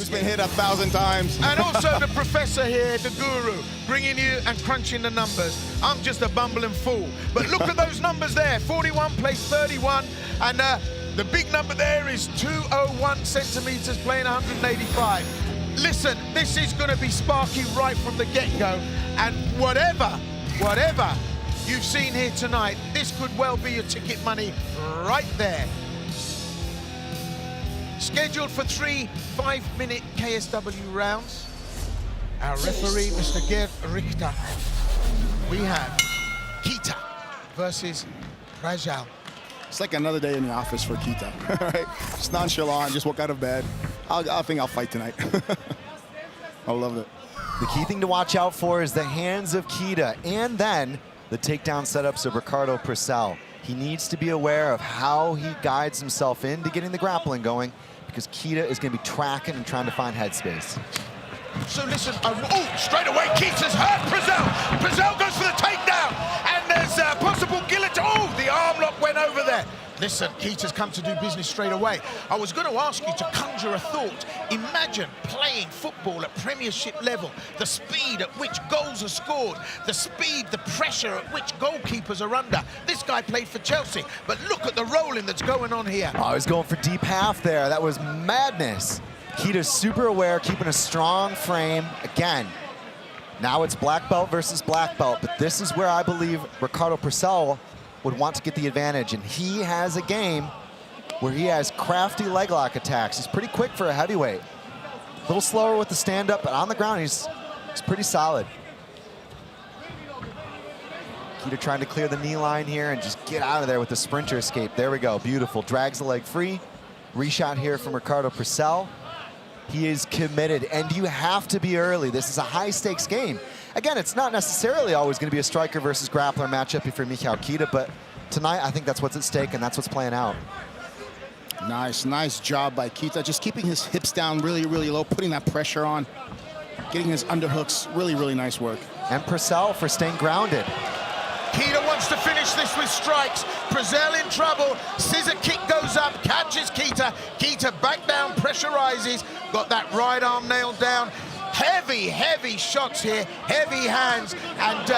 who's been hit 1,000 times. And also the professor here, the guru, bringing you and crunching the numbers. I'm just a bumbling fool. But look at those numbers there. 41 plays 31. And the big number there is 201 centimeters playing 185. Listen, this is going to be sparky right from the get-go. And whatever you've seen here tonight, this could well be your ticket money right there. Scheduled for 3 5-minute KSW rounds. Our referee, Mr. Gerd Richter. We have Kita versus Prasel. It's like another day in the office for Kita, right? Just nonchalant, just woke out of bed. I think I'll fight tonight. I love it. The key thing to watch out for is the hands of Kita, and then the takedown setups of Ricardo Prasel. He needs to be aware of how he guides himself into getting the grappling going, because Kita is going to be tracking and trying to find headspace. So listen, oh, straight away, Kita's hurt Prasel. Prasel goes for the takedown, and there's a possible guillotine. Oh, the arm lock went over there. Listen, Kita's come to do business straight away. I was going to ask you to conjure a thought. Imagine playing football at Premiership level, the speed at which goals are scored, the speed, the pressure at which goalkeepers are under. This guy played for Chelsea, but look at the rolling that's going on here. Oh, he's going for deep half there. That was madness. Kita's super aware, keeping a strong frame. Again, now it's black belt versus black belt, but this is where I believe Ricardo Prasel would want to get the advantage, and he has a game where he has crafty leg lock attacks. He's pretty quick for a heavyweight. A little slower with the stand-up, but on the ground, he's pretty solid. Kita trying to clear the knee line here and just get out of there with the sprinter escape. There we go, beautiful. Drags the leg free. Reshot here from Ricardo Prasel. He is committed, and you have to be early. This is a high-stakes game. Again, it's not necessarily always going to be a striker versus grappler matchup if you're Michal Kita, but tonight I think that's what's at stake, and that's what's playing out. Nice job by Kita, just keeping his hips down really, really low, putting that pressure on, getting his underhooks, really nice work. And Prasel for staying grounded. Kita wants to finish this with strikes. Prasel in trouble. Scissor kick goes up, catches Kita. Kita back down, pressurizes. Got that right arm nailed down. Heavy shots here, heavy hands. And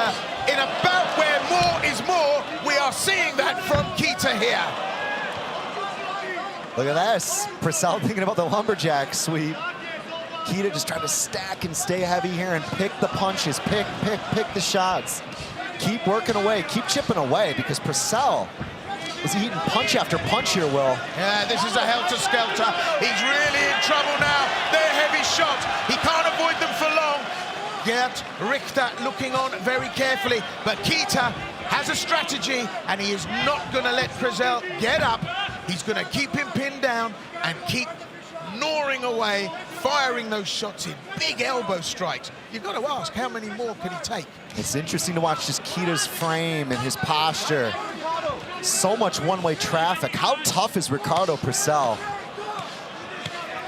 in a bout where more is more, we are seeing that from Kita here. Look at this. Prasel thinking about the lumberjack sweep. Kita just trying to stack and stay heavy here and pick the punches, pick the shots. Keep working away, keep chipping away, because Prasel is eating punch after punch here, Will. Yeah, this is a helter-skelter. He's really in trouble now. They're heavy shots. He can't avoid them for long. Gerd Richter looking on very carefully, but Kita has a strategy, and he is not going to let Prasel get up. He's going to keep him pinned down and keep gnawing away, firing those shots in. Big elbow strikes. You've got to ask, how many more can he take? It's interesting to watch just Kita's frame and his posture. So much one-way traffic. How tough is Ricardo Prasel?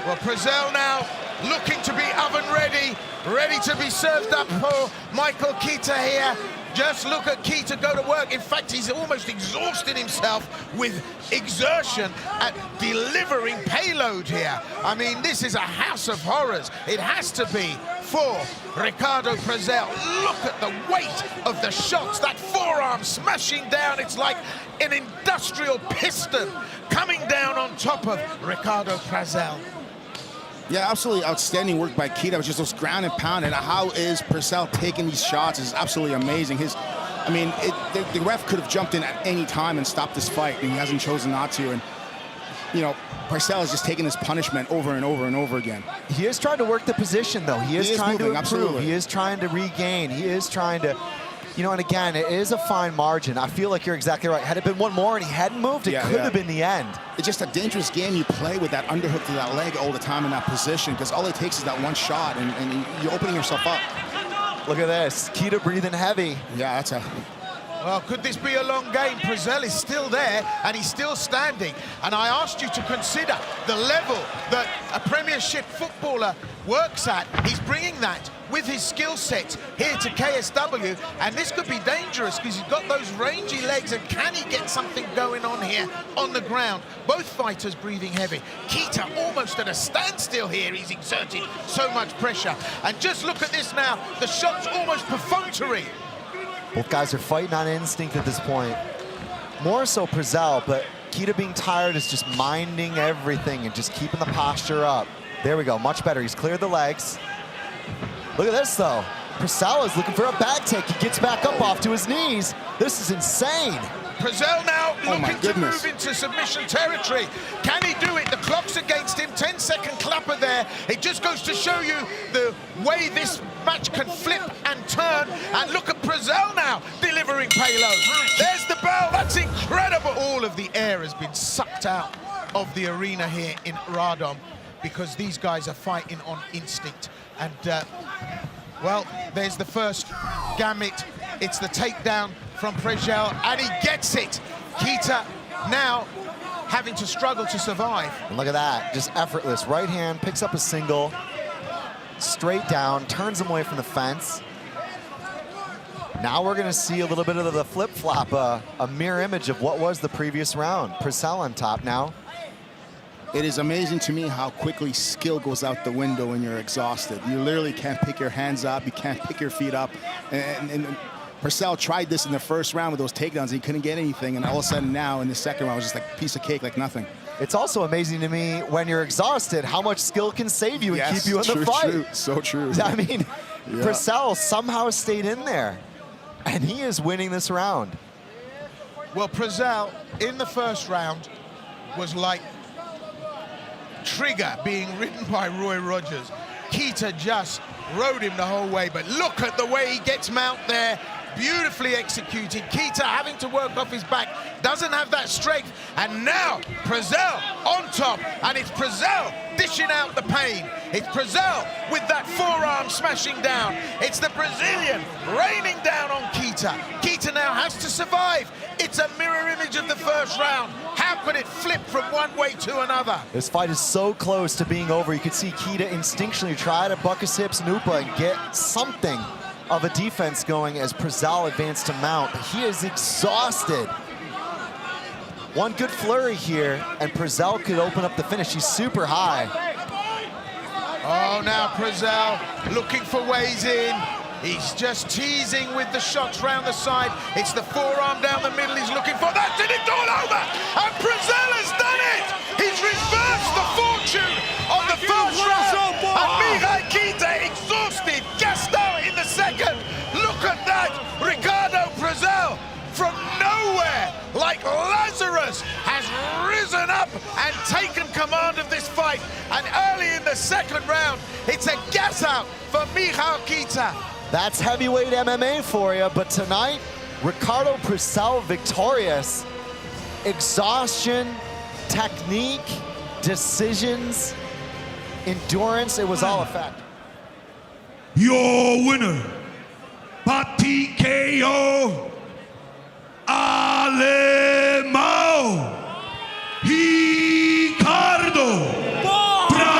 Well, Prasel now looking to be oven ready to be served up for Michal Kita here. Just look at Kita go to work. In fact, he's almost exhausted himself with exertion at delivering payload here. I mean, this is a house of horrors. It has to be for Ricardo Prasel. Look at the weight of the shots. That forearm smashing down. It's like an industrial piston coming down on top of Ricardo Prasel. Yeah, absolutely outstanding work by Kita. It was just those ground and pound, and how is Prasel taking these shots is absolutely amazing. The ref could have jumped in at any time and stopped this fight, and he hasn't chosen not to. And you know, Prasel is just taking this punishment over and over and over again. He is trying to work the position, though. He is trying to improve. Absolutely. He is trying to regain. He is trying to, you know, and again, it is a fine margin. I feel like you're exactly right. Had it been one more and he hadn't moved, it could have been the end. It's just a dangerous game. You play with that underhook to that leg all the time in that position, because all it takes is that one shot, and you're opening yourself up. Look at this. Kita breathing heavy. Yeah, that's a... Well, could this be a long game? Prasel is still there, and he's still standing. And I asked you to consider the level that a Premiership footballer works at. He's bringing that with his skill set here to KSW, and this could be dangerous because he's got those rangy legs, and can he get something going on here on the ground? Both fighters breathing heavy. Kita almost at a standstill here. He's exerted so much pressure. And just look at this now. The shot's almost perfunctory. Both guys are fighting on instinct at this point. More so Prasel, but Kita being tired is just minding everything and just keeping the posture up. There we go, much better. He's cleared the legs. Look at this though. Prasel is looking for a back take. He gets back up off to his knees. This is insane. Prasel now looking to move into submission territory. Can he do it? The clock's against him. 10-second clapper there. It just goes to show you the way this match can flip and turn. And look at Prasel now delivering payload. There's the bell. That's incredible. All of the air has been sucked out of the arena here in Radom because these guys are fighting on instinct. And, well, there's the first gamut. It's the takedown from Prasel, and he gets it. Kita now having to struggle to survive. And look at that, just effortless. Right hand, picks up a single, straight down, turns him away from the fence. Now we're gonna see a little bit of the flip-flop, a mirror image of what was the previous round. Prasel on top now. It is amazing to me how quickly skill goes out the window when you're exhausted. You literally can't pick your hands up, you can't pick your feet up. And Prasel tried this in the first round with those takedowns. He couldn't get anything, and all of a sudden now in the second round, it was just like piece of cake, like nothing. It's also amazing to me when you're exhausted how much skill can save you and keep you in the fight. True, so true. I mean, Prasel somehow stayed in there, and he is winning this round. Well, Prasel in the first round was like Trigger being ridden by Roy Rogers. Kita just rode him the whole way, but look at the way he gets mount there. Beautifully executed. Kita having to work off his back, doesn't have that strength, and now Prasel on top, and it's Prasel dishing out the pain. It's Prasel with that forearm smashing down. It's the Brazilian raining down on Kita. Kita now has to survive. It's a mirror image of the first round. How could it flip from one way to another? This fight is so close to being over. You could see Kita instinctually try to buck his hips and Upa and get something of a defense going as Prasel advanced to mount. But he is exhausted. One good flurry here, and Prasel could open up the finish. He's super high. Oh, now Prasel looking for ways in. He's just teasing with the shots round the side. It's the forearm down the middle he's looking for. That's it, it's all over! And Prasel has done it! He's reversed the fortune of the first round. And Michal Kita exhausted, gassed out in the second. Look at that! Ricardo Prasel from nowhere, like Lazarus, has risen up and taken command of this fight. And early in the second round, it's a gas out for Michal Kita. That's heavyweight MMA for you, but tonight, Ricardo Prasel victorious. Exhaustion, technique, decisions, endurance, it was all a fact. Your winner, by TKO, Alemão, Ricardo Prasel.